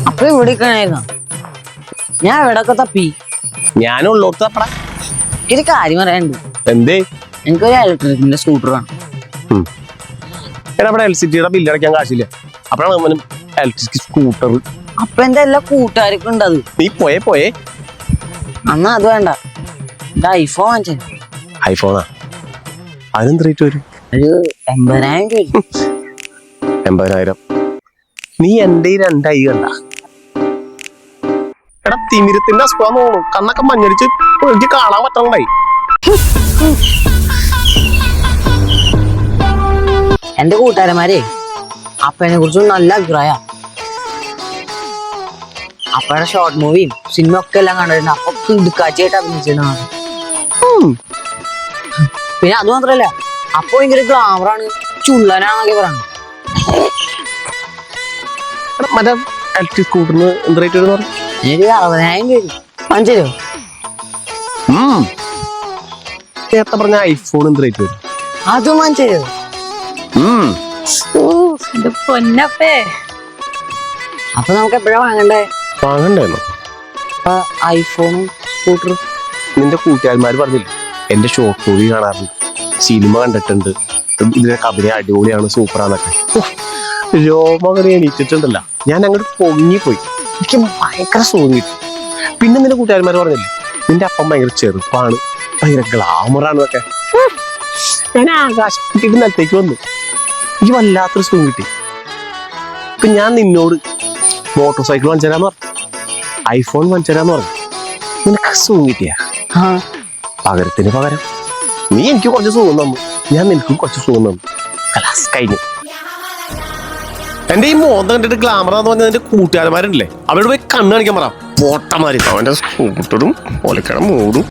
അപ്പൊ ഇവിടെ ഞാൻ എവിടൊക്കെ തപ്പി. ഞാനും ഉള്ളോടത്ത് തപ്പടാ. ഒരു കാര്യം പറയാനുണ്ട്. എന്തേ? എനിക്കൊരു ഇലക്ട്രിക്കിന്റെ സ്കൂട്ടർ വേണം. എടാ ഇവിടെ LCTയുടെ ബില്ല് അടയ്ക്കാൻ കാശില്ല. അപ്പോഴാണ് ഇലക്ട്രിക് സ്കൂട്ടർ. അപ്പൊ എന്റെ എല്ലാ കൂട്ടുകാർക്കും ഉണ്ട് അത്. നീ പോയേ അന്നാ അത് വേണ്ട, ഐഫോൺ വാങ്ങിച്ചു. ഐഫോണാ? അതിനെന്ത് റേറ്റ് വരും? ഒരു 80,000 രൂപ. 80,000? നീ എന്റെ 2 ഐ കണ്ട? എടാ തിമിരത്തിന്റെ അസുഖം തോന്നും. കണ്ണൊക്കെ മഞ്ഞടിച്ച് എനിക്ക് കാണാൻ പറ്റണ്ടായി. എന്റെ കൂട്ടുകാരന്മാരെ അപ്പനെ കുറിച്ച് നല്ല അഭിപ്രായ. അപ്പയുടെ ഷോർട്ട് മൂവിയും സിനിമ ഒക്കെ എല്ലാം കണ്ടിട്ടുണ്ട്. അപ്പൊ ഇടുക്കാച്ചായിട്ട് അഭിനയിച്ചിട്ടാണ്. പിന്നെ അത് മാത്രല്ല, അപ്പൊ ഭയങ്കര ഗ്ലാമറാണ്, ചുള്ളനാന്നൊക്കെ പറയണം. മറ്റേ ഇലക്ട്രിക് സ്കൂട്ടറിന് എന്ത് റേറ്റ് വരും? എനിക്ക് 60,000 രൂപ വാങ്ങിച്ചു തരുമോ? നേരത്തെ പറഞ്ഞ ഐഫോൺ എന്ത് റേറ്റ് വരും? അതും വാങ്ങിച്ചു തരുമോ? പൊന്നപ്പേ. അപ്പൊ നമുക്ക് എപ്പോഴാ വാങ്ങണ്ടേ? വാങ്ങണ്ടായിരുന്നു. ഐഫോണും സ്കൂട്ടറും. നിന്റെ കൂട്ടുകാരന്മാര് പറഞ്ഞില്ലേ എന്റെ ഷോർട്ട് മൂവി കാണാറുണ്ട്, സിനിമ കണ്ടിട്ടുണ്ട്, ഇതിനൊക്കെ അഭിനയം അടിപൊളിയാണ്, സൂപ്പറാന്നൊക്കെ. രോമങ്ങനെ എണീറ്റിട്ടുണ്ടല്ല, ഞാൻ അങ്ങോട്ട് പൊങ്ങിപ്പോയി. എനിക്ക് ഭയങ്കര സുഖം കിട്ടി. പിന്നെ നിന്റെ കൂട്ടുകാരന്മാര് പറഞ്ഞില്ലേ നിന്റെ അപ്പം ഭയങ്കര ചെറുപ്പാണ്, ഭയങ്കര ഗ്ലാമറാണെന്നൊക്കെ. ഞാൻ ആകാശം കിട്ടിയിട്ട് നിലത്തേക്ക് വന്നു. എനിക്ക് വല്ലാത്തൊരു സുഖം കിട്ടി. ഇപ്പൊ ഞാൻ നിന്നോട് മോട്ടോർ സൈക്കിൾ വാങ്ങിച്ചു തരാന്ന് പറഞ്ഞു, ഐഫോൺ വാങ്ങിച്ചു തരാന്ന് പറഞ്ഞു. നിനക്ക് സുഖം കിട്ടിയ പകരത്തിന് പകരം നീ എനിക്ക് കുറച്ച് സുഖം തന്നു, ഞാൻ നിനക്കും കുറച്ച് സുഖം തന്നു. കലാസ് കഴിഞ്ഞു. എന്റെ ഈ മോന്ത കണ്ടിട്ട് ഗ്ലാമറാന്ന് പറഞ്ഞ എന്റെ കൂട്ടുകാരന്മാരുണ്ടല്ലേ, അവരോട് പോയി കണ്ണ് കാണിക്കാൻ പറ. പോട്ടമാരി അവന്റെ സ്കൂട്ടറും ഒലക്കട മൂടും.